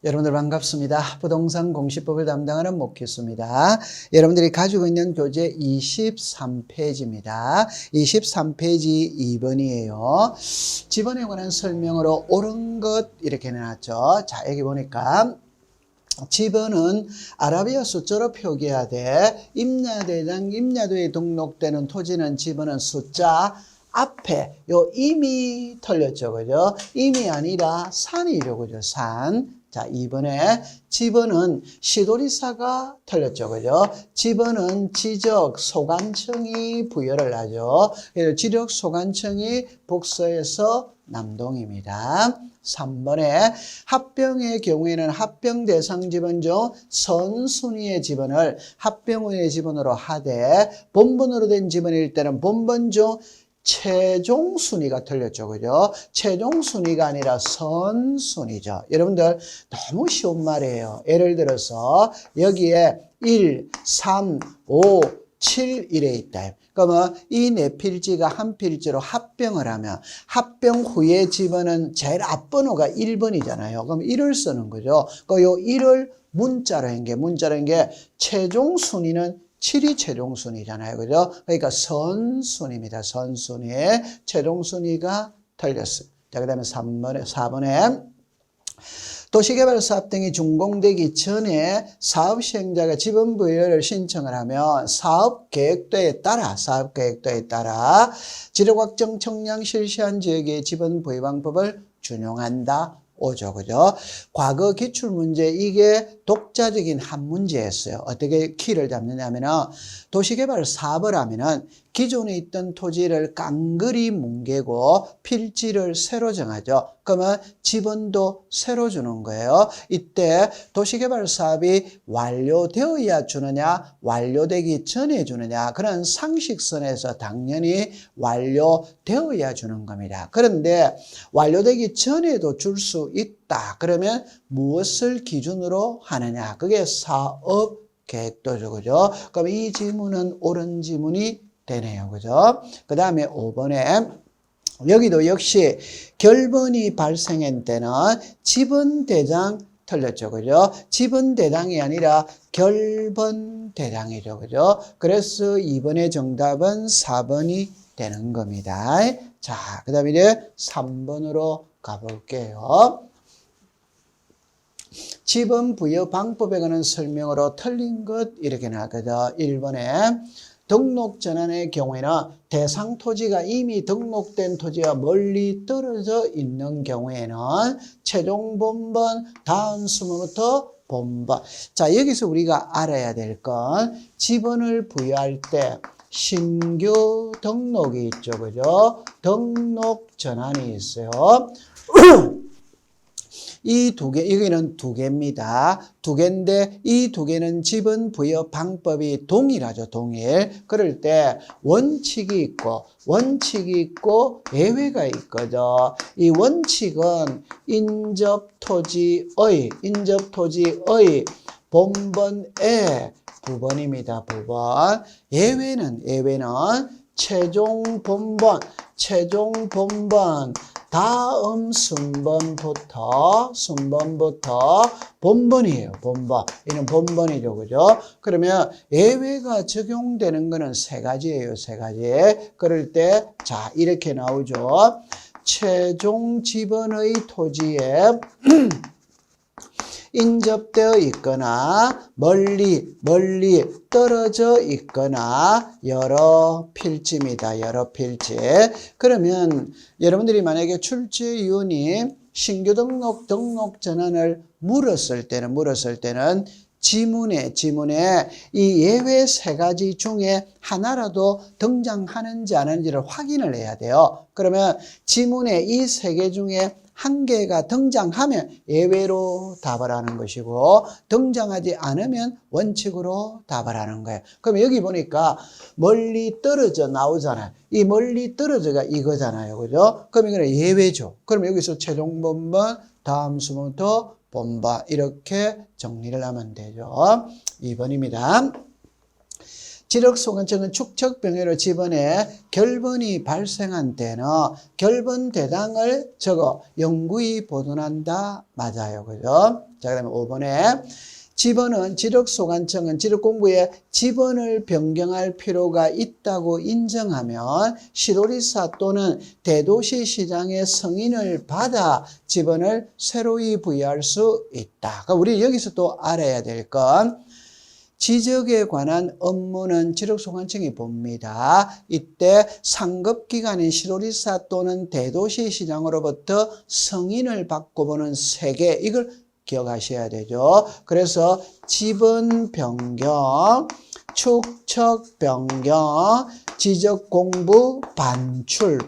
여러분들 반갑습니다. 부동산 공시법을 담당하는 목희수입니다. 여러분들이 가지고 있는 교재 23페이지입니다. 23페이지 2번이에요. 지번에 관한 설명으로 옳은 것 이렇게 내놨죠. 자, 여기 보니까 지번은 아라비아 숫자로 표기하되 임야대장 임야도에 등록되는 토지는 지번은 숫자 앞에 요 임이 틀렸죠. 그죠? 임이 아니라 산이죠. 그죠? 산. 자, 2번에 지번은 시도리사가 틀렸죠. 그죠? 지번은 지적 소관청이 부여를 하죠. 그래서 지적 소관청이 북서에서 남동입니다. 3번에 합병의 경우에는 합병 대상 지번 중 선순위의 지번을 합병의 지번으로 하되 본번으로 된 지번일 때는 본번 중 최종 순위가 틀렸죠. 그죠? 최종 순위가 아니라 선순위죠. 여러분들 너무 쉬운 말이에요. 예를 들어서 여기에 1, 3, 5, 7 이래 있다. 그러면 이 네 필지가 한 필지로 합병을 하면 합병 후에 지번은 제일 앞번호가 1번이잖아요. 그럼 1을 쓰는 거죠. 그 요 1을 문자로 한 게 최종 순위는 7이 최종 순위잖아요. 그죠? 그러니까 선순위입니다. 선순위. 최종 순위가 틀렸어요. 자, 그 다음에 4번에 도시개발 사업 등이 준공되기 전에 사업 시행자가 지번 부여를 신청을 하면 사업 계획도에 따라 지력 확정 청량 실시한 지역의 지번 부여 방법을 준용한다. 오죠. 그죠? 과거 기출문제 이게 독자적인 한 문제였어요. 어떻게 키를 잡느냐면은 도시개발 사업을 하면은 기존에 있던 토지를 깡그리 뭉개고 필지를 새로 정하죠. 그러면 지번도 새로 주는 거예요. 이때 도시개발 사업이 완료되어야 주느냐, 완료되기 전에 주느냐, 그런 상식선에서 당연히 완료되어야 주는 겁니다. 그런데 완료되기 전에도 줄 수 있다. 그러면 무엇을 기준으로 하느냐? 그게 사업 계획도죠. 그죠? 그럼 이 지문은 옳은 지문이 되네요. 그죠? 그 다음에 5번에 여기도 역시 결번이 발생한 때는 지번대장 틀렸죠. 그죠? 지번대장이 아니라 결번대장이죠. 그죠? 그래서 2번의 정답은 4번이 되는 겁니다. 자, 그 다음에 이제 3번으로 가볼게요. 지번 부여 방법에 관한 설명으로 틀린 것 이렇게 나왔거든. 1번에 등록 전환의 경우에는 대상 토지가 이미 등록된 토지와 멀리 떨어져 있는 경우에는 최종 본번 다음 수문부터 본번. 자, 여기서 우리가 알아야 될 건 지번을 부여할 때 신규 등록이 있죠. 그죠? 등록 전환이 있어요. 이 두 개, 여기는 두 개입니다. 두 개인데 이 두 개는 지번 부여 방법이 동일하죠. 동일. 그럴 때 원칙이 있고 예외가 있거든. 이 원칙은 인접토지의 본번의 부번입니다. 부번. 예외는 최종 본번 다음 순번부터 본번이에요. 본번. 이는 본번이죠. 그죠? 그러면 예외가 적용되는 거는 세 가지예요. 세 가지. 그럴 때, 자, 이렇게 나오죠. 최종 지번의 토지에 인접되어 있거나 멀리 떨어져 있거나 여러 필지입니다. 여러 필지. 그러면 여러분들이 만약에 출제위원이 신규 등록 전환을 물었을 때는 지문에 이 예외 세 가지 중에 하나라도 등장하는지 안 하는지를 확인을 해야 돼요. 그러면 지문에 이 세 개 중에 한 개가 등장하면 예외로 답을 하는 것이고 등장하지 않으면 원칙으로 답을 하는 거예요. 그럼 여기 보니까 멀리 떨어져 나오잖아요. 이 멀리 떨어져가 이거잖아요. 그죠? 그럼 이거는 예외죠. 그럼 여기서 최종 본번 다음 수부터 본번 이렇게 정리를 하면 되죠. 2번입니다. 지력소관청은 축척병해로 지번에 결번이 발생한 때는 결번 대당을 영구히 보존한다. 맞아요. 그죠? 자, 그 다음에 5번에 지번은 지력소관청은 지력공부에 지번을 변경할 필요가 있다고 인정하면 시도리사 또는 대도시시장의 승인을 받아 지번을 새로이 부여할 수 있다. 그러니까 우리 여기서 또 알아야 될 건 지적에 관한 업무는 지력소관청이 봅니다. 이때 상급기관인 시도리사 또는 대도시시장으로부터 승인을 받고 보는 세계, 이걸 기억하셔야 되죠. 그래서 지번 변경, 축척 변경, 지적 공부 반출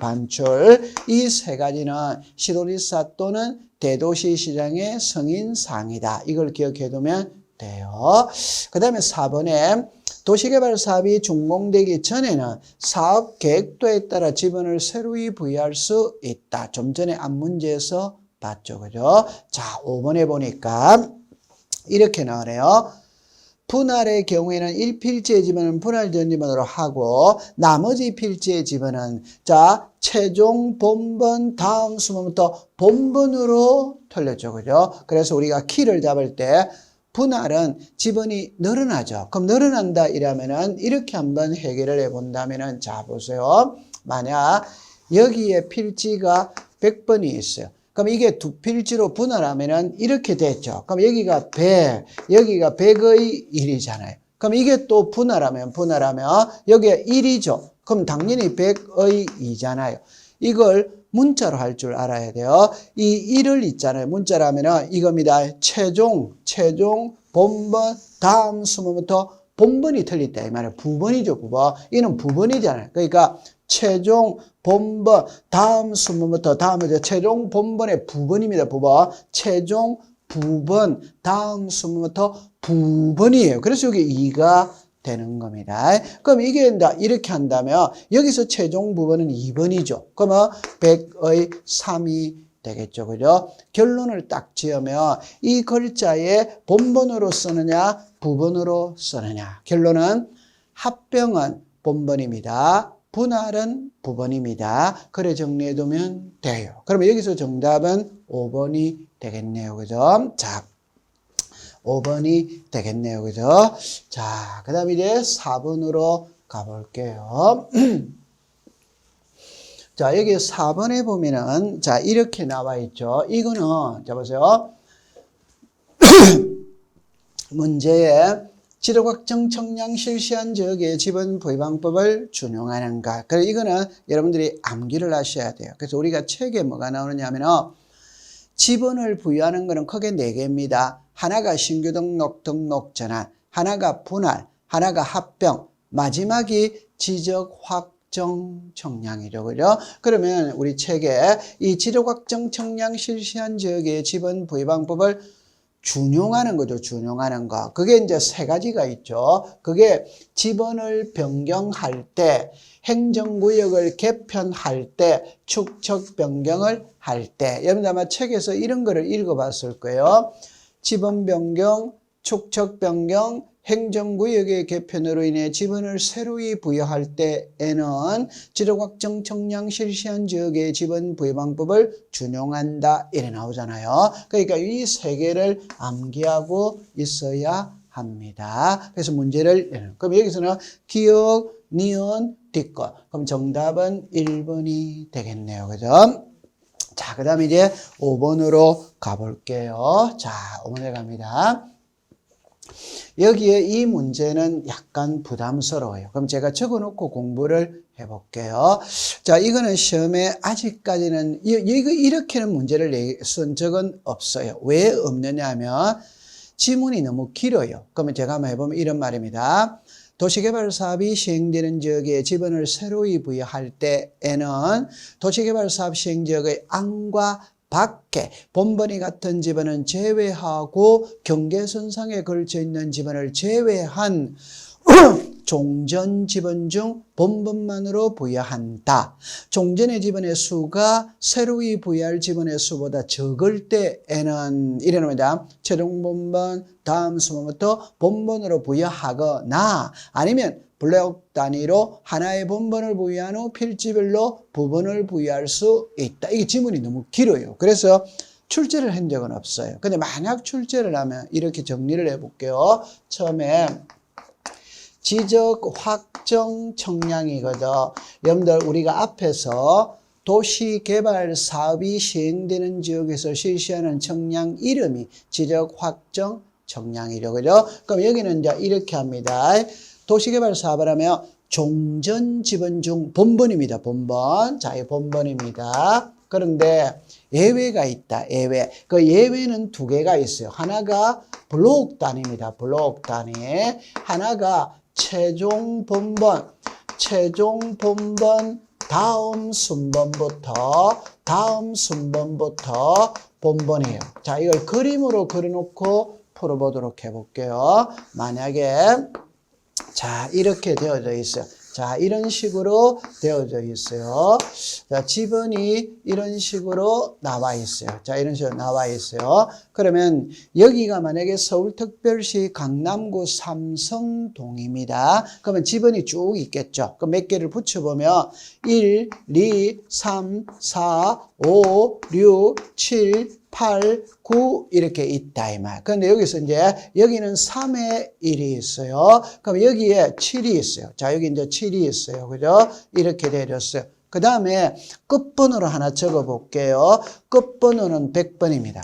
이 세 가지는 시도리사 또는 대도시시장의 승인사항이다. 이걸 기억해 두면 돼요. 그 다음에 4번에 도시개발 사업이 준공되기 전에는 사업 계획도에 따라 지번을 새로이 부여할 수 있다. 좀 전에 앞문제에서 봤죠. 그죠? 자, 5번에 보니까 이렇게 나오네요. 분할의 경우에는 1필지의 지번은 분할된 지번으로 하고 나머지 필지의 지번은 자, 최종 본번 다음 수문부터 본번으로 틀렸죠. 그죠? 그래서 우리가 키를 잡을 때 분할은 지번이 늘어나죠. 그럼 늘어난다 이러면은 이렇게 한번 해결을 해 본다면은 자, 보세요. 만약 여기에 필지가 100번이 있어요. 그럼 이게 두 필지로 분할하면은 이렇게 됐죠. 그럼 여기가 100, 여기가 100의 1이잖아요. 그럼 이게 또 분할하면 여기가 1이죠. 그럼 당연히 100의 2잖아요. 이걸 문자로 할 줄 알아야 돼요. 이 1을 있잖아요. 문자로 하면은 이겁니다. 최종, 본번, 다음 수문부터 본번이 틀렸다. 이 말이에요. 부번이죠, 부번. 이는 부번이잖아요. 그러니까 최종, 본번, 다음 수문부터 다음에 최종 본번의 부번입니다. 부번. 최종, 부번, 다음 수문부터 부번이에요. 그래서 여기 2가 되는 겁니다. 그럼 이게 이렇게 한다면 여기서 최종 부번은 2번이죠. 그러면 100의 3이 되겠죠. 그죠? 결론을 딱 지으면 이 글자에 본번으로 쓰느냐 부번으로 쓰느냐. 결론은 합병은 본번입니다. 분할은 부번입니다. 그래 정리해두면 돼요. 그러면 여기서 정답은 5번이 되겠네요. 그죠? 자, 5번이 되겠네요. 그죠? 자, 그 다음에 이제 4번으로 가볼게요. 자, 여기 4번에 보면은, 자, 이렇게 나와 있죠. 이거는, 자, 보세요. 문제에 지력확정 청량 실시한 지역의 지번 부여 방법을 준용하는가. 그래서 이거는 여러분들이 암기를 하셔야 돼요. 그래서 우리가 책에 뭐가 나오느냐 하면은, 지번을 부여하는 것은 크게 4개입니다. 하나가 신규 등록 전환, 하나가 분할, 하나가 합병, 마지막이 지적 확정 청량이죠. 그죠? 그러면 우리 책에 이 지적 확정 청량 실시한 지역의 지번 부여 방법을 준용하는 거죠. 준용하는 거. 그게 이제 3가지가 있죠. 그게 지번을 변경할 때, 행정구역을 개편할 때, 축척 변경을 할 때. 여러분들 아마 책에서 이런 거를 읽어봤을 거예요. 지번 변경, 축척 변경, 행정구역의 개편으로 인해 지번을 새로이 부여할 때에는 지력확정 청량 실시한 지역의 지번 부여 방법을 준용한다. 이래 나오잖아요. 그러니까 이 3개를 암기하고 있어야 합니다. 그래서 문제를, 그럼 여기서는 기억, 니은, 뒷거. 그럼 정답은 1번이 되겠네요. 그죠? 자, 그 다음에 이제 5번으로 가볼게요. 자, 5번에 갑니다. 여기에 이 문제는 약간 부담스러워요. 그럼 제가 적어놓고 공부를 해볼게요. 자, 이거는 시험에 아직까지는 이렇게는 문제를 쓴 적은 없어요. 왜 없느냐 하면 지문이 너무 길어요. 그러면 제가 한번 해보면 이런 말입니다. 도시개발 사업이 시행되는 지역에 지번을 새로이 부여할 때에는 도시개발 사업 시행 지역의 안과 밖에 본번이 같은 지번은 제외하고 경계선상에 걸쳐 있는 지번을 제외한 종전 지번 중 본번만으로 부여한다. 종전의 지번의 수가 새로이 부여할 지번의 수보다 적을 때에는 이래놓습니다. 최종 본번 다음 수번부터 본번으로 부여하거나 아니면 블록 단위로 하나의 본번을 부여한 후 필지별로 부번을 부여할 수 있다. 이게 지문이 너무 길어요. 그래서 출제를 한 적은 없어요. 근데 만약 출제를 하면 이렇게 정리를 해볼게요. 처음에 지적 확정 청량이거든. 여러분들 우리가 앞에서 도시개발 사업이 시행되는 지역에서 실시하는 청량 이름이 지적 확정 청량이죠. 그죠? 그럼 여기는 이제 이렇게 합니다. 도시개발 사업을 하면 종전 지번 중 본번입니다. 본번. 자, 이 본번입니다. 그런데 예외가 있다. 예외. 그 예외는 두 개가 있어요. 하나가 블록 단위입니다. 블록 단위. 하나가 최종 본번. 최종 본번 다음 순번부터 본번이에요. 자, 이걸 그림으로 그려놓고 풀어보도록 해볼게요. 만약에 자, 이렇게 되어져 있어요. 자, 이런 식으로 되어져 있어요. 자, 지번이 이런 식으로 나와 있어요. 자, 이런 식으로 나와 있어요. 그러면 여기가 만약에 서울특별시 강남구 삼성동입니다. 그러면 지번이 쭉 있겠죠. 그럼 몇 개를 붙여보면 1, 2, 3, 4, 5, 6, 7, 8, 9 이렇게 있다 이 말. 그런데 여기서 이제 여기는 3의 1이 있어요. 그럼 여기에 7이 있어요. 자, 여기 이제 7이 있어요. 그죠? 이렇게 되어졌어요. 그 다음에 끝번호로 하나 적어 볼게요. 끝번호는 100번입니다.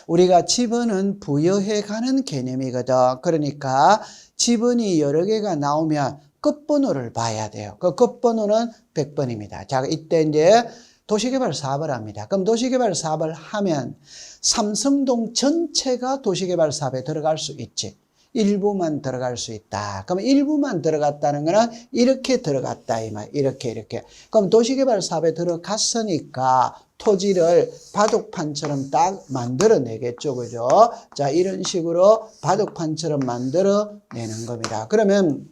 우리가 지번은 부여해 가는 개념이거든. 그러니까 지번이 여러 개가 나오면 끝번호를 봐야 돼요. 그 끝번호는 100번입니다. 자, 이때 이제 도시개발 사업을 합니다. 그럼 도시개발 사업을 하면 삼성동 전체가 도시개발 사업에 들어갈 수 있지. 일부만 들어갈 수 있다. 그럼 일부만 들어갔다는 거는 이렇게 들어갔다 이 말. 이렇게. 그럼 도시개발 사업에 들어갔으니까 토지를 바둑판처럼 딱 만들어내겠죠. 그죠? 자, 이런 식으로 바둑판처럼 만들어내는 겁니다. 그러면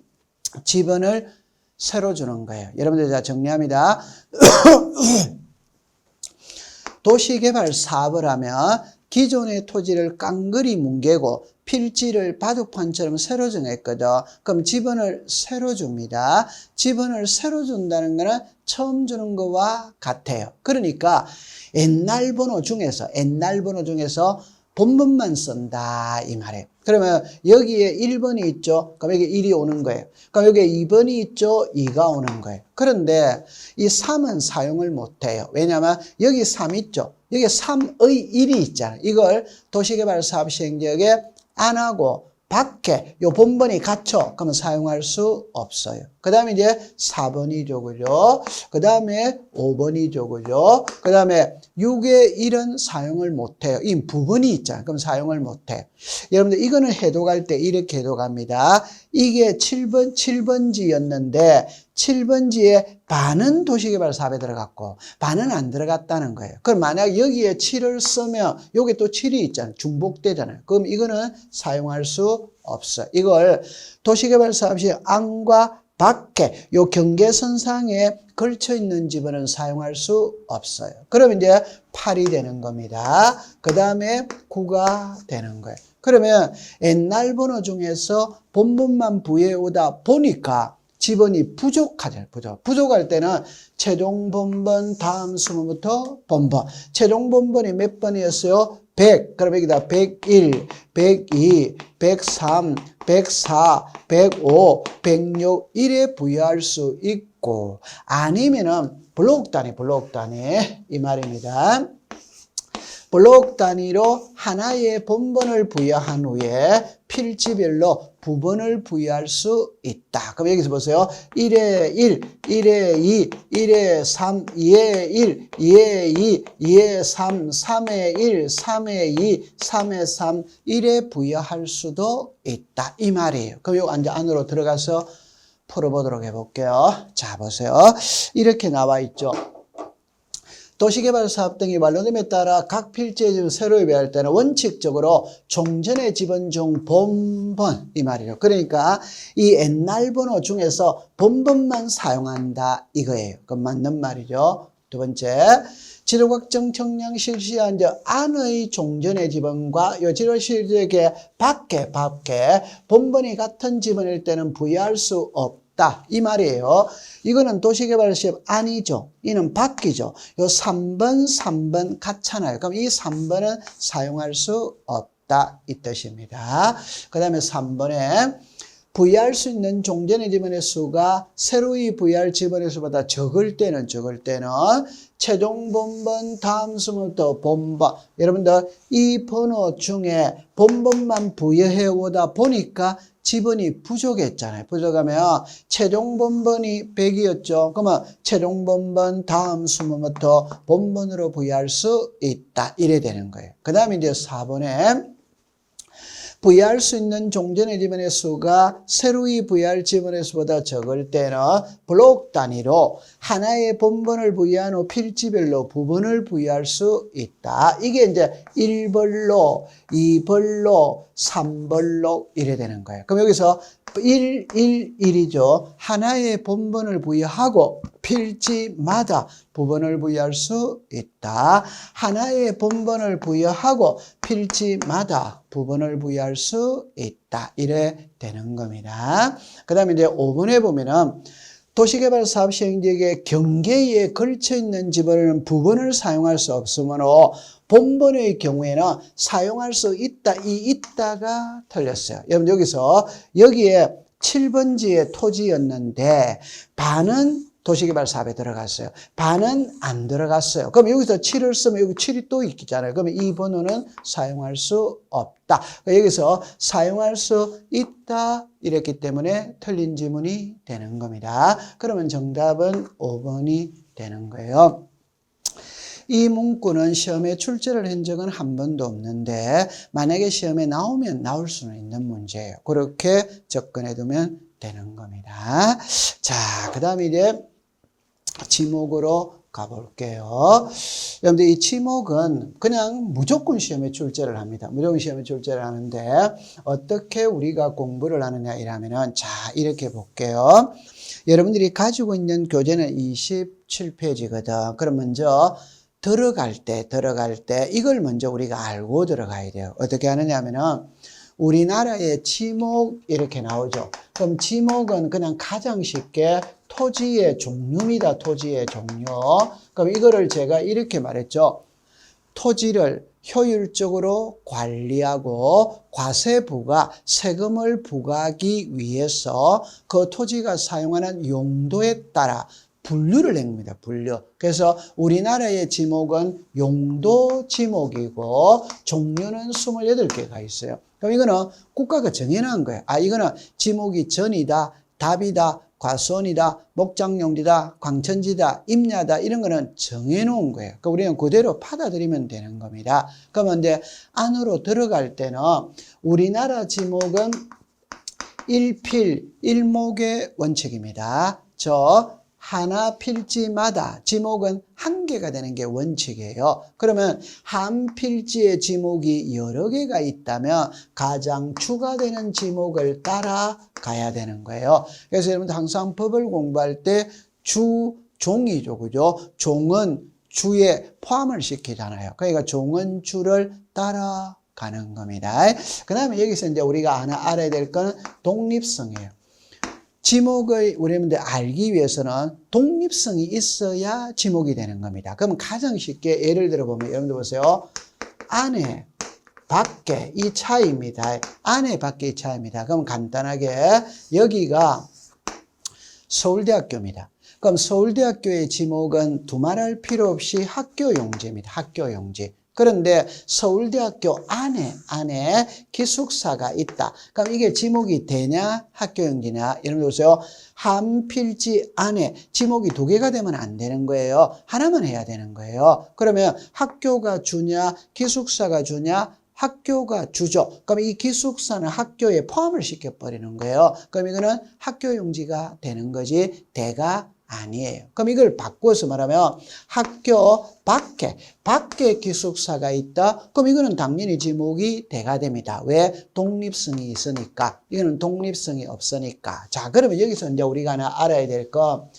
지번을 새로 주는 거예요. 여러분들 자 정리합니다. 도시개발 사업을 하면 기존의 토지를 깡그리 뭉개고 필지를 바둑판처럼 새로 정했거든. 그럼 지번을 새로 줍니다. 지번을 새로 준다는 거는 처음 주는 거와 같아요. 그러니까 옛날 번호 중에서 본번만 쓴다 이 말이에요. 그러면 여기에 1번이 있죠. 그럼 여기 1이 오는 거예요. 그럼 여기에 2번이 있죠. 2가 오는 거예요. 그런데 이 3은 사용을 못해요. 왜냐하면 여기 3 있죠. 여기 3의 1이 있잖아요. 이걸 도시개발 사업 시행지역에 안 하고 밖에 요 본번이 갇혀. 그러면 사용할 수 없어요. 그 다음에 이제 4번이죠. 그죠? 그 다음에 5번이죠. 그죠? 그 다음에 6의 1은 사용을 못해요. 이 부분이 있잖아요. 그럼 사용을 못해요. 여러분들 이거는 해독할 때 이렇게 해독합니다. 이게 7번지였는데 7번지에 반은 도시개발 사업에 들어갔고 반은 안 들어갔다는 거예요. 그럼 만약 여기에 7을 쓰면 여기 또 7이 있잖아요. 중복되잖아요. 그럼 이거는 사용할 수 없어요. 이걸 도시개발 사업 시 안과 밖에 요 경계선상에 걸쳐 있는 지번은 사용할 수 없어요. 그러면 이제 8이 되는 겁니다. 그 다음에 9가 되는 거예요. 그러면 옛날 번호 중에서 본번만 부여해 오다 보니까 지번이 부족하잖아요. 부족할 때는 최종 본번 다음 수문부터 본번. 최종 본번이 몇 번이었어요? 100. 그럼 여기다 101, 102, 103, 104, 105, 106 이래 부여할 수 있고 아니면은 블록 단위 이 말입니다. 블록 단위로 하나의 본번을 부여한 후에 필지별로 부번을 부여할 수 있다. 그럼 여기서 보세요. 1에 1, 1에 2, 1에 3, 2에 1, 2에 2, 2에 3, 3에 1, 3에 2, 3에 3, 1에 부여할 수도 있다. 이 말이에요. 그럼 요 이제 안으로 들어가서 풀어보도록 해볼게요. 자, 보세요. 이렇게 나와 있죠. 도시개발사업 등이 완료됨에 따라 각 필지의 집을 새로 입회할 때는 원칙적으로 종전의 집은 중 본번 이 말이에요. 그러니까 이 옛날 번호 중에서 본번만 사용한다 이거예요. 그 맞는 말이죠. 두 번째, 지도각정 청량 실시한 안의 종전의 지번과 요 지도 실적의 밖에 본번이 같은 지번일 때는 부여할 수 없다 이 말이에요. 이거는 도시개발시업 아니죠. 이는 밖이죠. 요 3번 같잖아요. 그럼 이 3번은 사용할 수 없다 이 뜻입니다. 그 다음에 3번에 부여할 수 있는 종전의 지번의 수가 새로이 부여할 지번의 수보다 적을 때는 최종 본번 다음 수부터 본번. 여러분들 이 번호 중에 본번만 부여해 오다 보니까 지번이 부족했잖아요. 부족하면 최종 본번이 100이었죠. 그러면 최종 본번 다음 수부터 본번으로 부여할 수 있다. 이래 되는 거예요. 그 다음에 이제 4번에 부여할 수 있는 종전의 지번의 수가 새로이 부여할 지번의 수보다 적을 때는 블록 단위로 하나의 본번을 부여한 후 필지별로 부분을 부여할 수 있다. 이게 이제 1번로, 2번로, 3번로 이래 되는 거예요. 그럼 여기서 1이죠. 하나의 본번을 부여하고 필지마다 부분을 부여할 수 있다. 하나의 본번을 부여하고 필지마다 부분을 부여할 수 있다. 이래 되는 겁니다. 그 다음에 이제 5번에 보면은 도시개발 사업 시행지역의 경계에 걸쳐 있는 지번은 부분을 사용할 수 없으므로 본번의 경우에는 사용할 수 있다. 이 있다가 틀렸어요. 여러분 여기에 7번지의 토지였는데 반은 도시개발 사업에 들어갔어요. 반은 안 들어갔어요. 그럼 여기서 7을 쓰면 여기 7이 또 있잖아요. 그러면 이 번호는 사용할 수 없다. 여기서 사용할 수 있다 이랬기 때문에 틀린 지문이 되는 겁니다. 그러면 정답은 5번이 되는 거예요. 이 문구는 시험에 출제를 한 적은 한 번도 없는데 만약에 시험에 나오면 나올 수는 있는 문제예요. 그렇게 접근해 두면 되는 겁니다. 자, 그 다음에 이제 지목으로 가볼게요. 여러분들 이 지목은 그냥 무조건 시험에 출제를 합니다. 무조건 시험에 출제를 하는데 어떻게 우리가 공부를 하느냐 이러면은 자 이렇게 볼게요. 여러분들이 가지고 있는 교재는 27페이지거든. 그럼 먼저 들어갈 때 이걸 먼저 우리가 알고 들어가야 돼요. 어떻게 하느냐 하면은 우리나라의 지목 이렇게 나오죠. 그럼 지목은 그냥 가장 쉽게 토지의 종류입니다. 토지의 종류. 그럼 이거를 제가 이렇게 말했죠. 토지를 효율적으로 관리하고 과세부가 세금을 부과하기 위해서 그 토지가 사용하는 용도에 따라 분류를 냅니다. 분류. 그래서 우리나라의 지목은 용도 지목이고 종류는 28개가 있어요. 그럼 이거는 국가가 정해놓은 거예요. 이거는 지목이 전이다, 답이다, 과수원이다, 목장용지다, 광천지다, 임야다 이런 거는 정해놓은 거예요. 그러니까 우리는 그대로 받아들이면 되는 겁니다. 그러면 이제 안으로 들어갈 때는 우리나라 지목은 1필 1목의 원칙입니다. 하나 필지마다 지목은 한 개가 되는 게 원칙이에요. 그러면 한 필지의 지목이 여러 개가 있다면 가장 주가 되는 지목을 따라가야 되는 거예요. 그래서 여러분들 항상 법을 공부할 때 종이죠. 그죠? 종은 주에 포함을 시키잖아요. 그러니까 종은 주를 따라가는 겁니다. 그 다음에 여기서 이제 우리가 알아야 될 거는 독립성이에요. 지목을 우리는 알기 위해서는 독립성이 있어야 지목이 되는 겁니다. 그러면 가장 쉽게 예를 들어 보면 여러분들 보세요. 안에, 밖에 이 차이입니다. 안에, 밖에 이 차이입니다. 그럼 간단하게 여기가 서울대학교입니다. 그럼 서울대학교의 지목은 두말할 필요 없이 학교용지입니다. 학교용지. 그런데 서울대학교 안에 기숙사가 있다. 그럼 이게 지목이 되냐? 학교용지냐? 여러분 보세요. 한 필지 안에 지목이 2개가 되면 안 되는 거예요. 하나만 해야 되는 거예요. 그러면 학교가 주냐? 기숙사가 주냐? 학교가 주죠. 그럼 이 기숙사는 학교에 포함을 시켜버리는 거예요. 그럼 이거는 학교용지가 되는 거지 대가 아니에요. 그럼 이걸 바꿔서 말하면 학교 밖에 기숙사가 있다. 그럼 이거는 당연히 지목이 대가 됩니다. 왜? 독립성이 있으니까. 이거는 독립성이 없으니까. 자, 그러면 여기서 이제 우리가 하나 알아야 될 거,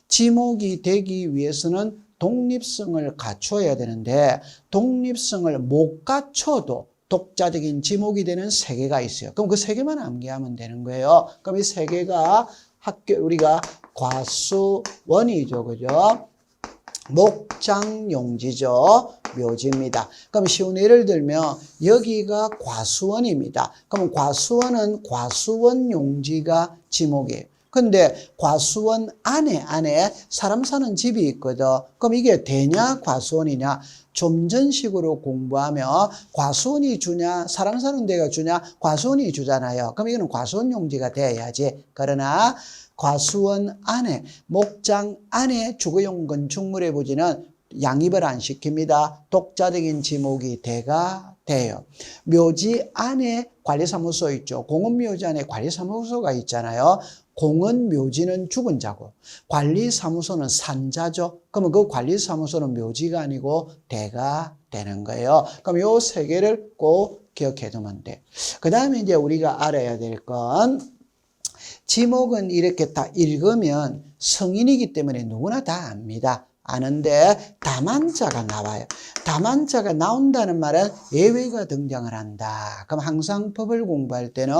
지목이 되기 위해서는 독립성을 갖춰야 되는데 독립성을 못 갖춰도 독자적인 지목이 되는 세 개가 있어요. 그럼 그 세 개만 암기하면 되는 거예요. 그럼 이 세 개가 우리가 과수원이죠. 그죠? 목장용지죠. 묘지입니다. 그럼 쉬운 예를 들면 여기가 과수원입니다. 그럼 과수원은 과수원 용지가 지목이에요. 근데 과수원 안에 사람 사는 집이 있거든. 그럼 이게 대냐 과수원이냐? 좀 전식으로 공부하면 과수원이 주냐 사람 사는 데가 주냐? 과수원이 주잖아요. 그럼 이거는 과수원 용지가 돼야지. 그러나 과수원 안에 목장 안에 주거용 건축물의 부지는 양입을 안 시킵니다. 독자적인 지목이 대가 돼요. 묘지 안에 관리사무소 있죠. 공원묘지 안에 관리사무소가 있잖아요. 공원 묘지는 죽은 자고 관리사무소는 산자죠. 그러면 그 관리사무소는 묘지가 아니고 대가 되는 거예요. 그럼 요 세 개를 꼭 기억해 두면 돼. 그 다음에 이제 우리가 알아야 될 건 지목은 이렇게 다 읽으면 성인이기 때문에 누구나 다 압니다. 아는데 다만자가 나와요. 다만자가 나온다는 말은 예외가 등장을 한다. 그럼 항상 법을 공부할 때는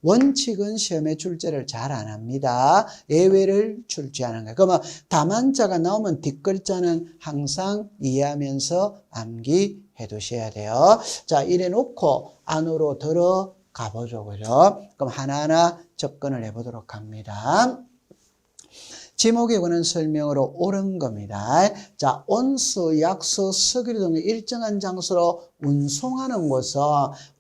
원칙은 시험에 출제를 잘 안 합니다. 예외를 출제하는 거예요. 그러면 다만자가 나오면 뒷글자는 항상 이해하면서 암기해 두셔야 돼요. 자, 이래 놓고 안으로 들어가 보죠. 그죠? 그럼 하나하나 접근을 해 보도록 합니다. 지목에 관한 설명으로 옳은 겁니다. 자, 온수, 약수, 석유류 등을 일정한 장소로 운송하는 것은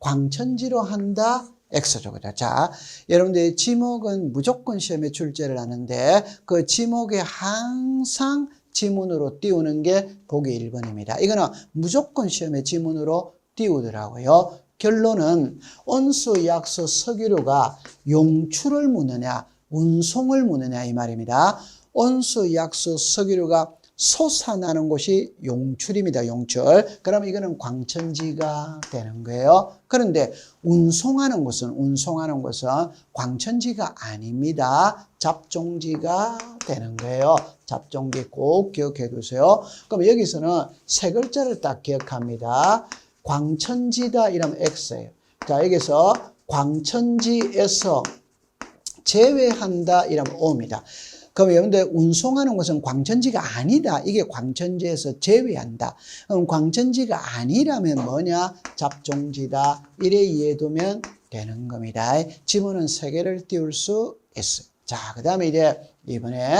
광천지로 한다. X죠. 그죠? 자, 여러분들 지목은 무조건 시험에 출제를 하는데 그 지목에 항상 지문으로 띄우는 게 보기 1번입니다. 이거는 무조건 시험에 지문으로 띄우더라고요. 결론은 온수, 약수, 석유류가 용출을 묻느냐 운송을 묻느냐 이 말입니다. 온수, 약수, 석유류가 솟아나는 곳이 용출입니다. 용출. 그럼 이거는 광천지가 되는 거예요. 그런데 운송하는 곳은 광천지가 아닙니다. 잡종지가 되는 거예요. 잡종지 꼭 기억해 두세요. 그럼 여기서는 세 글자를 딱 기억합니다. 광천지다 이러면 X예요. 자, 여기서 광천지에서 제외한다 이러면 O입니다. 그럼 여러분들 운송하는 것은 광천지가 아니다. 이게 광천지에서 제외한다. 그럼 광천지가 아니라면 뭐냐? 잡종지다. 이래 이해해두면 되는 겁니다. 지문은 세 개를 띄울 수 있어요. 자, 그 다음에 이제 이번에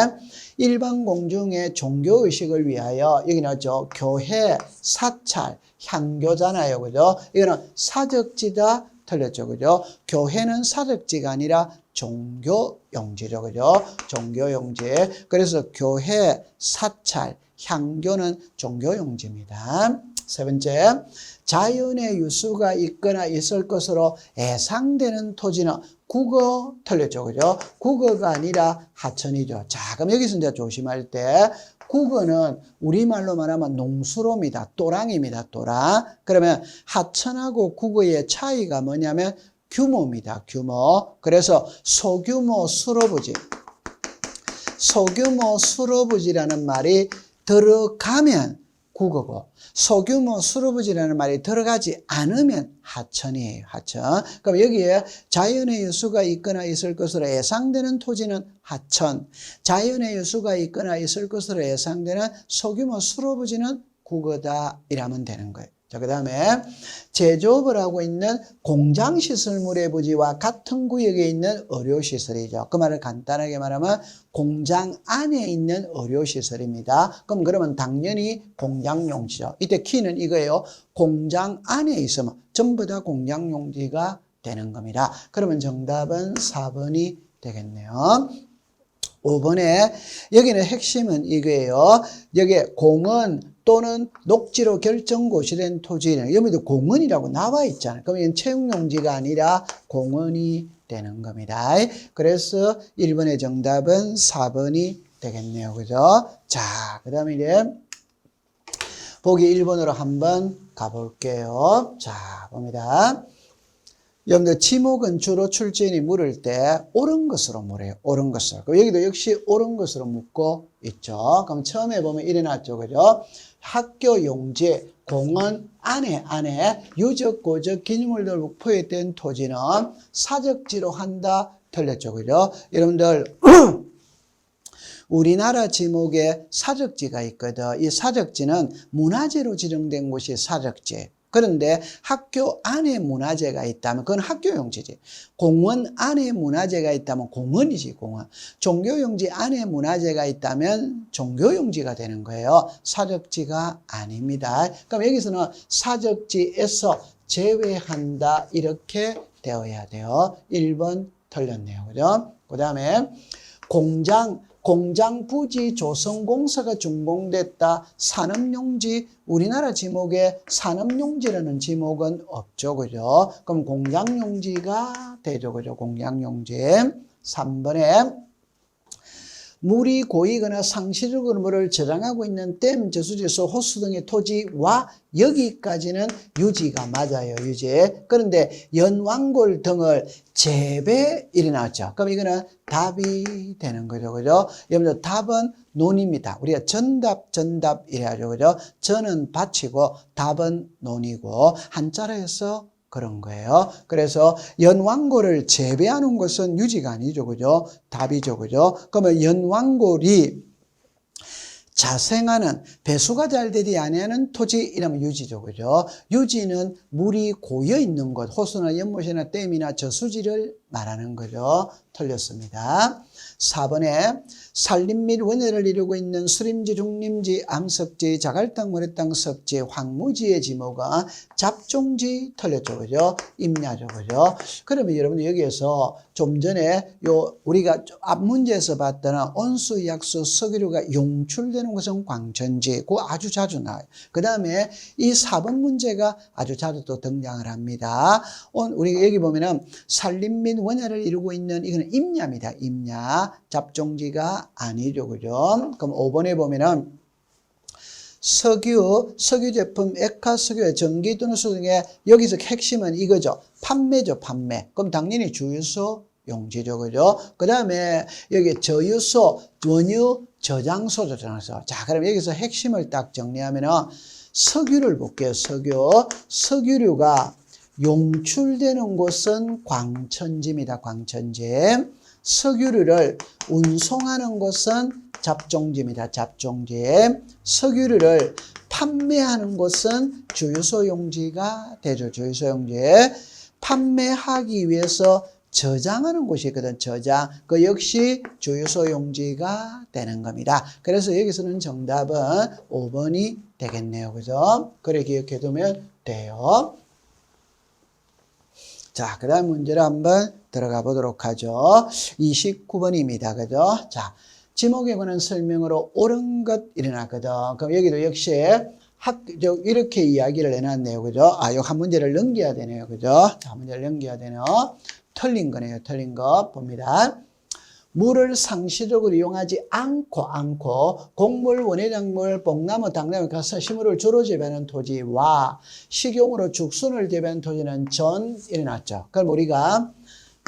일반 공중의 종교의식을 위하여 여기 나왔죠. 교회, 사찰, 향교잖아요. 그죠? 이거는 사적지다. 틀렸죠. 그죠? 교회는 사적지가 아니라 종교용지죠. 그죠? 종교용지. 그래서 교회, 사찰, 향교는 종교용지입니다. 세 번째, 자연의 유수가 있거나 있을 것으로 예상되는 토지는 국어 틀렸죠. 그죠? 국어가 아니라 하천이죠. 자, 그럼 여기서 이제 조심할 때 국어는 우리말로 말하면 농수로입니다. 또랑입니다. 또랑. 그러면 하천하고 국어의 차이가 뭐냐면 규모입니다. 규모. 그래서 소규모 수로부지. 소규모 수로부지라는 말이 들어가면 국어고 소규모 수로부지라는 말이 들어가지 않으면 하천이에요. 하천. 그럼 여기에 자연의 유수가 있거나 있을 것으로 예상되는 토지는 하천, 자연의 유수가 있거나 있을 것으로 예상되는 소규모 수로부지는 국어다 이라면 되는 거예요. 자, 그 다음에 제조업을 하고 있는 공장시설물의 부지와 같은 구역에 있는 의료시설이죠. 그 말을 간단하게 말하면 공장 안에 있는 의료시설입니다. 그러면 당연히 공장용지죠. 이때 키는 이거예요. 공장 안에 있으면 전부 다 공장용지가 되는 겁니다. 그러면 정답은 4번이 되겠네요. 5번에 여기는 핵심은 이거예요. 여기에 공원 또는 녹지로 결정고시된 토지는 여기도 공원이라고 나와 있잖아요. 그럼 이건 채용용지가 아니라 공원이 되는 겁니다. 그래서 1번의 정답은 4번이 되겠네요. 그죠? 자, 그 다음에 이제 보기 1번으로 한번 가볼게요. 자, 봅니다. 여러분들 지목은 주로 출제인이 물을 때 옳은 것으로 물어요. 옳은 것으로. 여기도 역시 옳은 것으로 묻고 있죠. 그럼 처음에 보면 이래 놨죠. 그죠? 학교 용지, 공원 안에 유적, 고적, 기념물들 포획된 토지는 사적지로 한다. 틀렸죠. 그죠? 여러분들 우리나라 지목에 사적지가 있거든. 이 사적지는 문화재로 지정된 곳이 사적지. 그런데 학교 안에 문화재가 있다면 그건 학교용지지. 공원 안에 문화재가 있다면 공원이지, 공원. 종교용지 안에 문화재가 있다면 종교용지가 되는 거예요. 사적지가 아닙니다. 그럼 여기서는 사적지에서 제외한다 이렇게 되어야 돼요. 1번 틀렸네요. 그죠? 그 다음에 공장 부지 조성공사가 준공됐다. 산업용지, 우리나라 지목에 산업용지라는 지목은 없죠. 그죠? 그럼 공장용지가 되죠. 그죠? 공장용지. 3번에 물이 고이거나 상시적으로 물을 저장하고 있는 댐, 저수지소, 호수 등의 토지와 여기까지는 유지가 맞아요. 유지. 그런데 연왕골 등을 재배 이래 나왔죠. 그럼 이거는 답이 되는 거죠. 그죠? 여러분들 답은 논입니다. 우리가 전답 이래야죠. 그죠? 전은 밭이고 답은 논이고 한자로 해서 그런 거예요. 그래서 연왕골을 재배하는 것은 유지가 아니죠. 그죠? 답이죠. 그죠? 그러면 연왕골이 자생하는 배수가 잘 되지 아니하는 토지 이러면 유지죠. 그죠? 유지는 물이 고여 있는 곳, 호수나 연못이나 댐이나 저수지를 말하는 거죠. 틀렸습니다. 4번에 산림 및 원해를 이루고 있는 수림지, 중림지, 암석지, 자갈땅, 모래땅, 섭지, 황무지의 지모가 잡종지 틀렸죠. 그죠? 임야죠. 그죠? 그러면 여러분들 여기에서 좀 전에 우리가 앞 문제에서 봤던 온수, 약수, 석유류가 용출되는 것은 광천지. 그거 아주 자주 나와요. 그 다음에 이 4번 문제가 아주 자주 또 등장을 합니다. 우리가 여기 보면은 산림 및 원해를 이루고 있는 이거는 임야입니다. 임야. 잡종지가 아니죠. 그죠? 그럼 5번에 보면은 석유 제품, 액화 석유의 전기 또는 수 등의 여기서 핵심은 이거죠. 판매죠. 판매. 그럼 당연히 주유소 용지죠. 그죠? 그 다음에 여기 저유소, 원유 저장소죠. 저장소. 자, 그럼 여기서 핵심을 딱 정리하면은 석유를 볼게요. 석유류가 용출되는 곳은 광천지입니다. 광천지. 석유류를 운송하는 곳은 잡종지입니다. 잡종지. 석유류를 판매하는 곳은 주유소 용지가 되죠. 주유소 용지. 판매하기 위해서 저장하는 곳이 있거든. 저장. 그 역시 주유소 용지가 되는 겁니다. 그래서 여기서는 정답은 5번이 되겠네요. 그죠? 그래 기억해 두면 돼요. 자, 그 다음 문제를 한번 들어가 보도록 하죠. 29번입니다. 그죠? 자, 지목에 관한 설명으로 옳은 것 일어났거든. 그럼 여기도 역시 이렇게 이야기를 해놨네요. 그죠? 아, 요 한 문제를 넘겨야 되네요. 그죠? 자, 한 문제를 넘겨야 되네요. 틀린 거네요. 틀린 거 봅니다. 물을 상시적으로 이용하지 않고 곡물, 원예작물, 뽕나무, 당나무, 가사, 식물을 주로 재배하는 토지와 식용으로 죽순을 재배하는 토지는 전 일어났죠. 그럼 우리가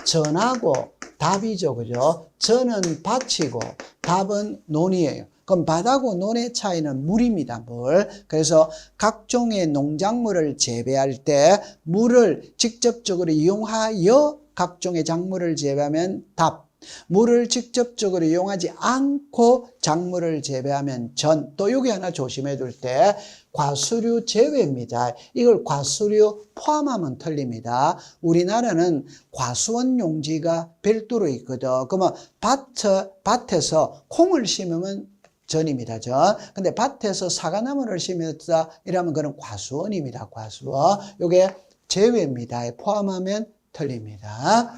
전하고 답이죠. 그죠? 전은 밭이고 답은 논이에요. 그럼 밭하고 논의 차이는 물입니다. 물. 그래서 각종의 농작물을 재배할 때 물을 직접적으로 이용하여 각종의 작물을 재배하면 답. 물을 직접적으로 이용하지 않고 작물을 재배하면 전. 또 여기 하나 조심해 둘 때 과수류 제외입니다. 이걸 과수류 포함하면 틀립니다. 우리나라는 과수원 용지가 별도로 있거든. 그러면 밭에서 콩을 심으면 전입니다. 전. 근데 밭에서 사과나무를 심었다 이러면 그건 과수원입니다. 과수원. 요게 제외입니다. 포함하면 틀립니다.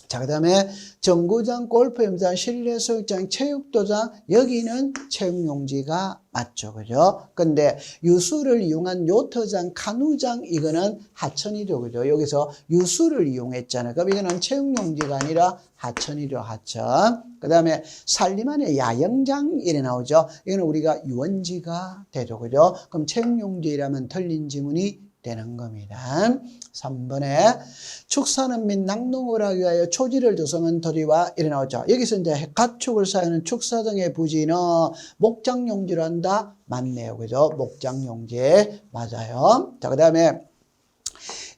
자, 그 다음에 정구장, 골프연장, 실내수욕장, 체육도장, 여기는 체육용지가 맞죠. 그죠? 근데 유수를 이용한 요트장, 카누장, 이거는 하천이죠. 그죠? 여기서 유수를 이용했잖아요. 그럼 이거는 체육용지가 아니라 하천이죠. 하천. 그 다음에 산림안에 야영장, 이래 나오죠. 이거는 우리가 유원지가 되죠. 그죠? 그럼 체육용지라면 틀린 지문이 되는 겁니다. 3번에 축사는 및 낙농을 하기 위하여 초지를 조성한 토지와 이래 나오죠. 여기서 이제 가축을 사용하는 축사 등의 부지는 목장용지로 한다. 맞네요. 그죠? 목장용지. 맞아요. 자, 그 다음에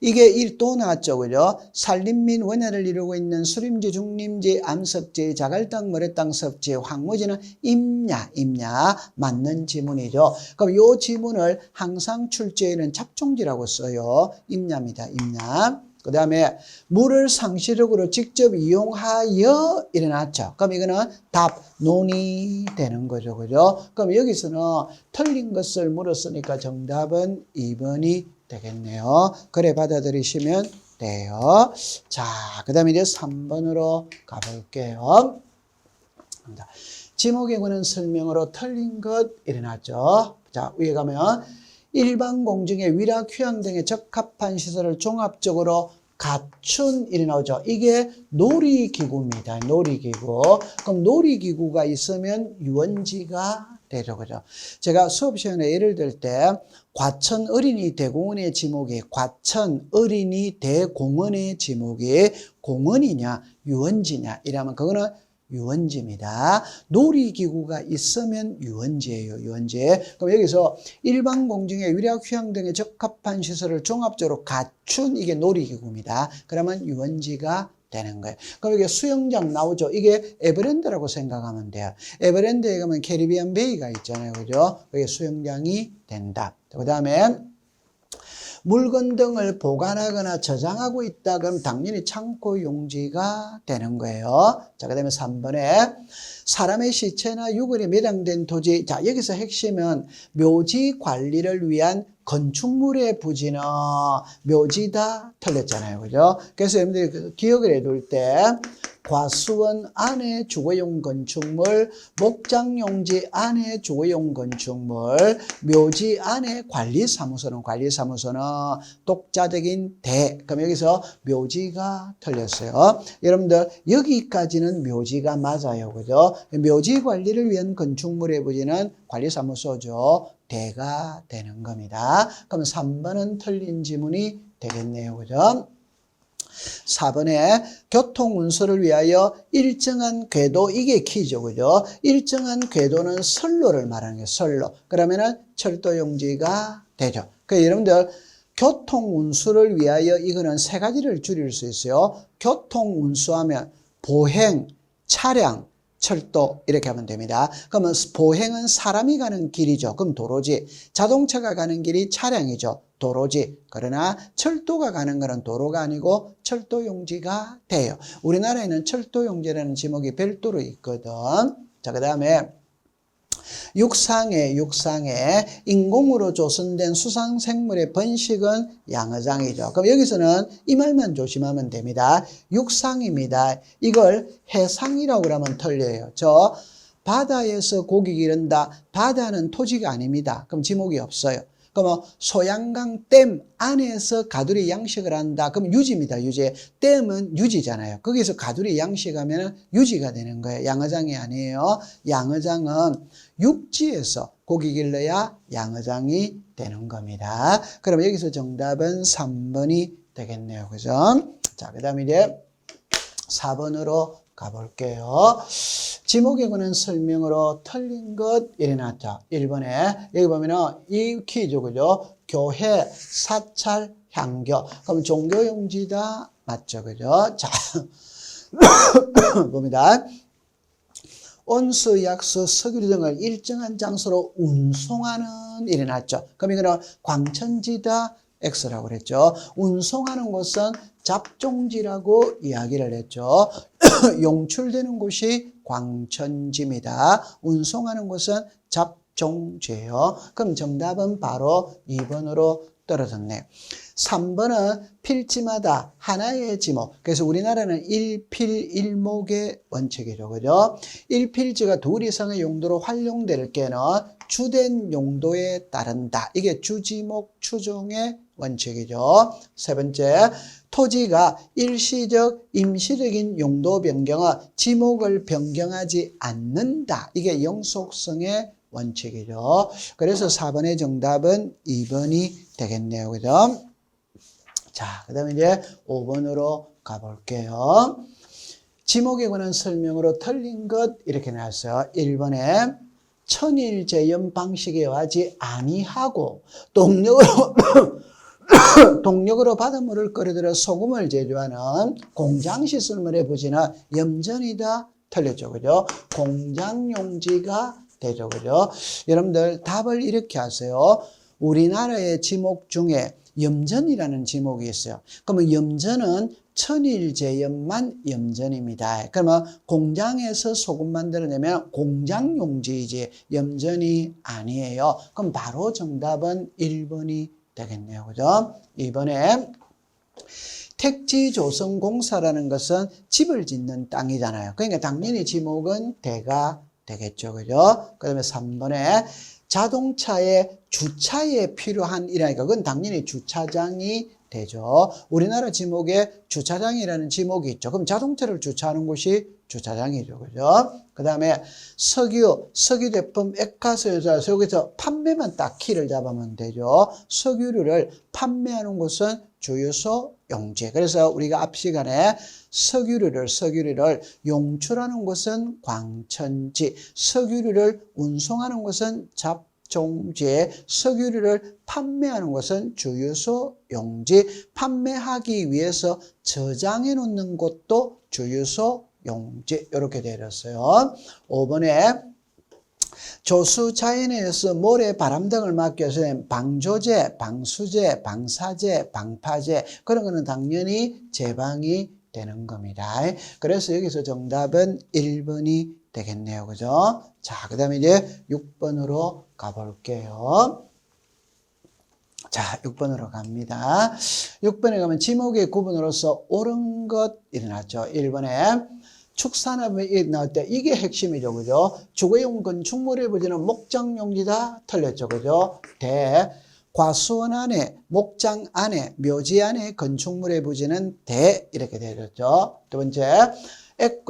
이게 또 나왔죠. 그죠? 산림 및 원야를 이루고 있는 수림지, 중림지, 암석지, 자갈땅, 모래땅, 섭지, 황무지는 임야. 맞는 지문이죠. 그럼 이 지문을 항상 출제에는 잡종지라고 써요. 임야입니다. 임야. 그 다음에 물을 상시적으로 직접 이용하여 일어났죠. 그럼 이거는 답, 논이 되는 거죠. 그죠? 그럼 여기서는 틀린 것을 물었으니까 정답은 2번이 되겠네요. 그래 받아들이시면 돼요. 자, 그 다음에 이제 3번으로 가볼게요. 지목에 관한 설명으로 틀린 것 일어났죠. 자, 위에 가면 일반 공중의 위락, 휴양 등에 적합한 시설을 종합적으로 갖춘 일이 나오죠. 이게 놀이기구입니다. 놀이기구. 그럼 놀이기구가 있으면 유원지가 되죠. 그죠? 제가 수업 시간에 예를 들 때 과천 어린이 대공원의 지목이 과천 어린이 대공원의 지목이 공원이냐 유원지냐 이러면 그거는 유원지입니다. 놀이기구가 있으면 유원지예요. 유원지. 그럼 여기서 일반 공중의 위락, 휴양 등에 적합한 시설을 종합적으로 갖춘 이게 놀이기구입니다. 그러면 유원지가 되는 거예요. 그럼 이게 수영장 나오죠. 이게 에버랜드라고 생각하면 돼요. 에버랜드에 가면 캐리비안 베이가 있잖아요. 그죠? 그게 수영장이 된다. 그 다음에 물건 등을 보관하거나 저장하고 있다 그러면 당연히 창고 용지가 되는 거예요. 자, 그 다음에 3번에 사람의 시체나 유골이 매장된 토지. 자, 여기서 핵심은 묘지 관리를 위한 건축물의 부지는 묘지다 틀렸잖아요. 그죠? 그래서 여러분들이 기억을 해둘 때 과수원 안에 주거용 건축물, 목장용지 안에 주거용 건축물, 묘지 안에 관리사무소는 독자적인 대. 그럼 여기서 묘지가 틀렸어요. 여러분들 여기까지는 묘지가 맞아요. 그죠? 묘지 관리를 위한 건축물의 부지는 관리사무소죠. 대가 되는 겁니다. 그럼 3번은 틀린 지문이 되겠네요. 그죠? 4번에 교통운수를 위하여 일정한 궤도, 이게 키죠. 그죠? 일정한 궤도는 선로를 말하는 거예요. 선로. 그러면은 철도용지가 되죠. 그러니까 여러분들 교통운수를 위하여 이거는 세 가지를 줄일 수 있어요. 교통운수하면 보행, 차량, 철도 이렇게 하면 됩니다. 그러면 보행은 사람이 가는 길이죠. 그럼 도로지. 자동차가 가는 길이 차량이죠. 도로지. 그러나 철도가 가는 것은 도로가 아니고 철도용지가 돼요. 우리나라에는 철도용지라는 지목이 별도로 있거든. 자, 그 다음에 육상에 인공으로 조성된 수상생물의 번식은 양어장이죠. 그럼 여기서는 이 말만 조심하면 됩니다. 육상입니다. 이걸 해상이라고 하면 틀려요. 저 바다에서 고기 기른다. 바다는 토지가 아닙니다. 그럼 지목이 없어요. 그럼 소양강 댐 안에서 가두리 양식을 한다. 그럼 유지입니다. 유지. 댐은 유지잖아요. 거기서 가두리 양식하면 유지가 되는 거예요. 양어장이 아니에요. 양어장은 육지에서 고기 길러야 양어장이 되는 겁니다. 그럼 여기서 정답은 3번이 되겠네요. 그죠? 자, 그 다음에 이제 4번으로 가볼게요. 지목에 관한 설명으로 틀린 것 일어났죠. 1번에 여기 보면은 이 키죠. 그죠? 교회, 사찰, 향교. 그럼 종교용지다. 맞죠. 그죠? 자, 봅니다. 온수, 약수, 석유 등을 일정한 장소로 운송하는 일이 났죠. 그럼 이거는 광천지다. X라고 그랬죠. 운송하는 곳은 잡종지라고 이야기를 했죠. 용출되는 곳이 광천지입니다. 운송하는 곳은 잡종지예요. 그럼 정답은 바로 2번으로 떨어졌네요. 3번은 필지마다 하나의 지목. 그래서 우리나라는 일필일목의 원칙이죠. 그죠? 일필지가 둘 이상의 용도로 활용될 때는 주된 용도에 따른다. 이게 주지목 추종의 원칙이죠. 세 번째, 토지가 일시적, 임시적인 용도 변경은 지목을 변경하지 않는다. 이게 영속성의 원칙이죠. 그래서 4번의 정답은 2번이 되겠네요. 그죠? 자, 그 다음에 이제 5번으로 가볼게요. 지목에 관한 설명으로 틀린 것 이렇게 나왔어요. 1번에 천일제염 방식에 와지 아니하고 동력으로 바닷물을 끓여들여 소금을 제조하는 공장시설물의 부지는 염전이다. 틀렸죠. 그죠? 공장용지가 되죠. 그죠? 여러분들 답을 이렇게 하세요. 우리나라의 지목 중에 염전이라는 지목이 있어요. 그러면 염전은 천일제염만 염전입니다. 그러면 공장에서 소금 만들어내면 공장용지이지 염전이 아니에요. 그럼 바로 정답은 1번이 되겠네요. 그죠? 2번에 택지조성공사라는 것은 집을 짓는 땅이잖아요. 그러니까 당연히 지목은 대가 되겠죠. 그죠? 그 다음에 3번에 자동차의 주차에 필요한 이라니까 그건 당연히 주차장이 되죠. 우리나라 지목에 주차장이라는 지목이 있죠. 그럼 자동차를 주차하는 곳이 주차장이죠. 그죠? 그 다음에 석유제품 액화소에서 여기서 판매만 딱 키를 잡으면 되죠. 석유류를 판매하는 곳은 주유소 용지. 그래서 우리가 앞 시간에 석유류를 용출하는 곳은 광천지, 석유류를 운송하는 곳은 잡종지, 석유류를 판매하는 곳은 주유소 용지, 판매하기 위해서 저장해 놓는 곳도 주유소 용지. 이렇게 되었어요. 5번에 조수 자연에서 모래, 바람 등을 막기 위해서 방조제, 방수제, 방사제, 방파제 그런 거는 당연히 제방이 되는 겁니다. 그래서 여기서 정답은 1번이 되겠네요. 그죠? 자, 그 다음에 이제 6번으로 가볼게요. 자, 6번으로 갑니다. 6번에 가면 지목의 구분으로서 옳은 것 일어났죠. 1번에 축산업이 나올 때 이게 핵심이죠. 그죠? 주거용 건축물의 부지는 목장용지다. 틀렸죠. 그죠? 과수원 안에, 목장 안에, 묘지 안에 건축물의 부지는 이렇게 되었죠. 두 번째,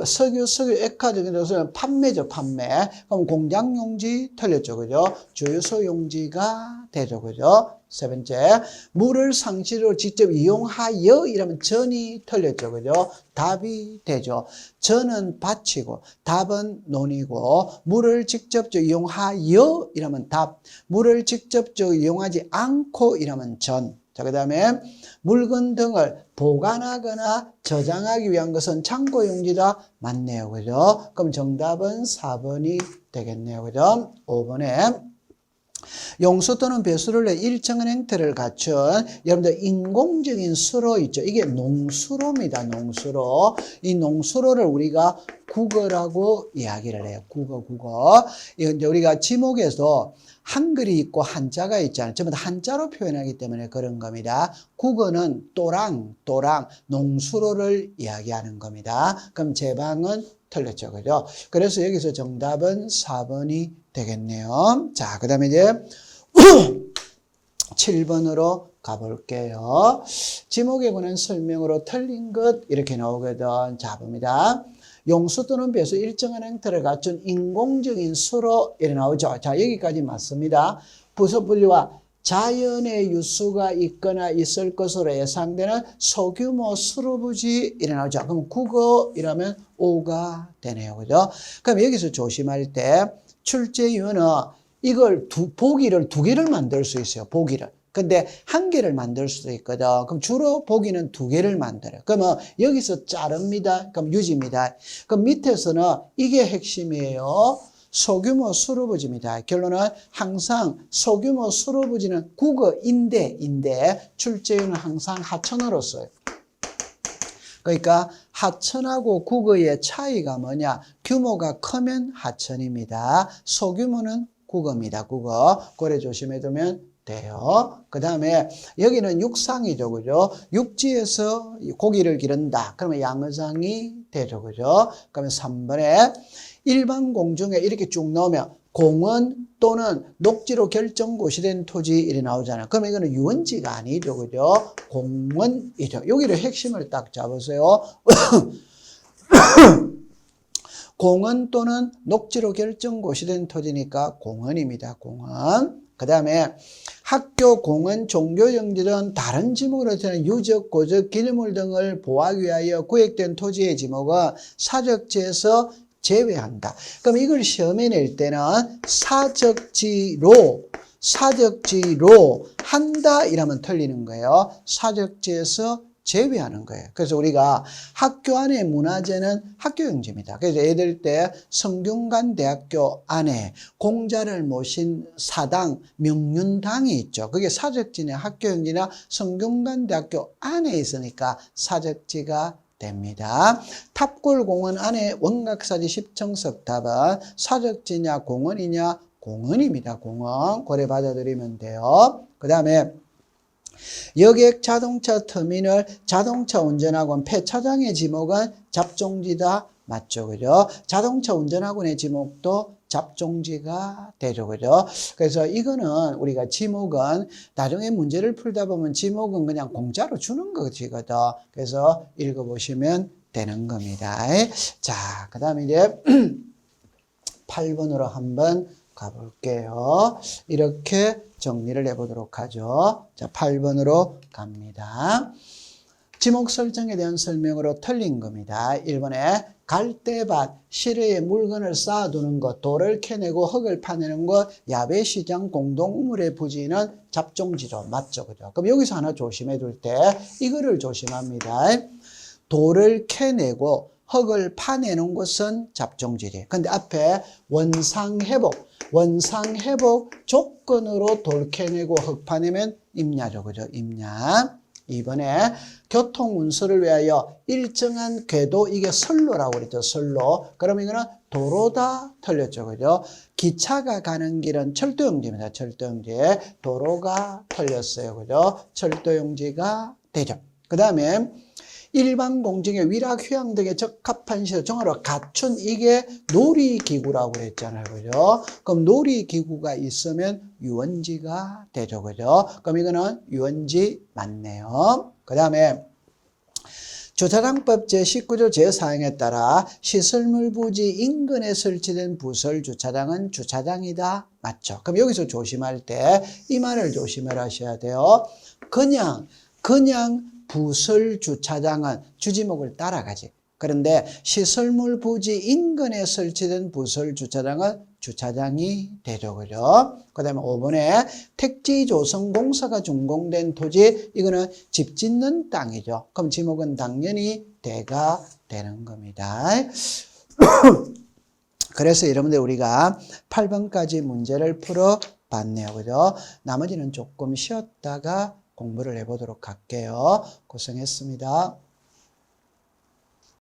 석유, 액화적인 것은 판매죠, 판매. 그럼 공장용지 틀렸죠, 그죠? 주유소 용지가 되죠, 그죠? 세 번째, 물을 상시로 직접 이용하여 이러면 전이 틀렸죠, 그죠? 답이 되죠. 전은 밭이고, 답은 논이고, 물을 직접적 이용하여 이러면 답, 물을 직접적 이용하지 않고 이러면 전. 자, 그 다음에 물건 등을 보관하거나 저장하기 위한 것은 창고용지다. 맞네요. 그죠? 그럼 정답은 4번이 되겠네요. 그죠? 5번에 용수 또는 배수를 내 일정한 형태를 갖춘 여러분들 인공적인 수로 있죠. 이게 농수로입니다. 농수로. 이 농수로를 우리가 국어라고 이야기를 해요. 국어. 이제 우리가 지목에서 한글이 있고 한자가 있잖아요. 전부 다 한자로 표현하기 때문에 그런 겁니다. 국어는 또랑, 농수로를 이야기하는 겁니다. 그럼 제 방은 틀렸죠. 그죠? 그래서 여기서 정답은 4번이 되겠네요. 자, 그 다음에 이제 7번으로 가볼게요. 지목에 관한 설명으로 틀린 것 이렇게 나오거든. 자, 봅니다. 용수 또는 배수 일정한 형태를 갖춘 인공적인 수로 이렇게 나오죠. 자, 여기까지 맞습니다. 부서 분리와 자연의 유수가 있거나 있을 것으로 예상되는 소규모 수로부지 이래 나오죠. 그럼 국어이라면 O가 되네요. 그죠? 그럼 여기서 조심할 때 출제위원은 이걸 보기를 2개를 만들 수 있어요. 보기를. 근데 1개를 만들 수도 있거든. 그럼 주로 보기는 2개를 만들어요. 그러면 여기서 자릅니다. 그럼 유지입니다. 그럼 밑에서는 이게 핵심이에요. 소규모 수로부지입니다. 결론은 항상 소규모 수로부지는 국어인데 출제위는 항상 하천어로 써요. 그러니까 하천하고 국어의 차이가 뭐냐? 규모가 크면 하천입니다. 소규모는 국어입니다. 국어. 고래 조심해 두면 돼요. 그 다음에 여기는 육상이죠. 그죠? 육지에서 고기를 기른다. 그러면 양어장이 되죠. 그죠? 그러면 3번에 일반 공중에 이렇게 쭉 넣으면 공원 또는 녹지로 결정고시 된 토지 이렇게 나오잖아요. 그러면 이거는 유원지가 아니죠. 그죠? 공원이죠. 여기를 핵심을 딱 잡으세요. 공원 또는 녹지로 결정고시 된 토지니까 공원입니다. 공원. 그 다음에 학교, 공원, 종교영지 등 다른 지목으로 되는 유적, 고적, 기념물 등을 보호하기 위하여 구획된 토지의 지목은 사적지에서 제외한다. 그럼 이걸 시험에 낼 때는 사적지로 한다 이러면 틀리는 거예요. 사적지에서 제외하는 거예요. 그래서 우리가 학교 안에 문화재는 학교용지입니다. 그래서 애들 때 성균관대학교 안에 공자를 모신 사당, 명륜당이 있죠. 그게 사적지나 학교용지나 성균관대학교 안에 있으니까 사적지가 됩니다. 탑골공원 안에 원각사지 10층석 답은 사적지냐 공원이냐 공원입니다. 공원 고려 받아들이면 돼요. 그 다음에 여객 자동차 터미널 자동차 운전학원 폐차장의 지목은 잡종지다. 맞죠? 그죠? 자동차 운전학원의 지목도 잡종지가 되죠. 그죠? 그래서 이거는 우리가 지목은 나중에 문제를 풀다 보면 지목은 그냥 공짜로 주는 것이거든. 그래서 읽어보시면 되는 겁니다. 자, 그 다음에 이제 8번으로 한번 가볼게요. 이렇게 정리를 해보도록 하죠. 자, 8번으로 갑니다. 지목 설정에 대한 설명으로 틀린 겁니다. 1번에 갈대밭, 실외에 물건을 쌓아두는 것, 돌을 캐내고 흙을 파내는 것, 야외시장, 공동물의 부지는 잡종지로 맞죠? 그죠? 그럼 여기서 하나 조심해 둘 때 이거를 조심합니다. 돌을 캐내고 흙을 파내는 것은 잡종지리. 근데 앞에 원상회복 조건으로 돌 캐내고 흙 파내면 임야죠. 그죠? 임야. 2번에 교통운수를 위하여 일정한 궤도, 이게 선로라고 그랬죠. 선로. 그러면 이거는 도로다 틀렸죠. 그죠? 기차가 가는 길은 철도용지입니다. 철도용지. 도로가 틀렸어요. 그죠? 철도용지가 되죠. 그 다음에 일반 공중의 위락, 휴양 등에 적합한 시설 정화로 갖춘, 이게 놀이기구라고 그랬잖아요. 그죠? 그럼 놀이기구가 있으면 유원지가 되죠. 그죠? 그럼 이거는 유원지 맞네요. 그 다음에 주차장법 제19조 제4항에 따라 시설물 부지 인근에 설치된 부설 주차장은 주차장이다. 맞죠? 그럼 여기서 조심할 때 이 말을 조심을 하셔야 돼요. 그냥 부설 주차장은 주지목을 따라가지. 그런데 시설물 부지 인근에 설치된 부설 주차장은 주차장이 되죠. 그죠? 그 다음에 5번에 택지 조성 공사가 준공된 토지, 이거는 집 짓는 땅이죠. 그럼 지목은 당연히 대가 되는 겁니다. 그래서 여러분들 우리가 8번까지 문제를 풀어 봤네요. 그죠? 나머지는 조금 쉬었다가 공부를 해보도록 할게요. 고생했습니다.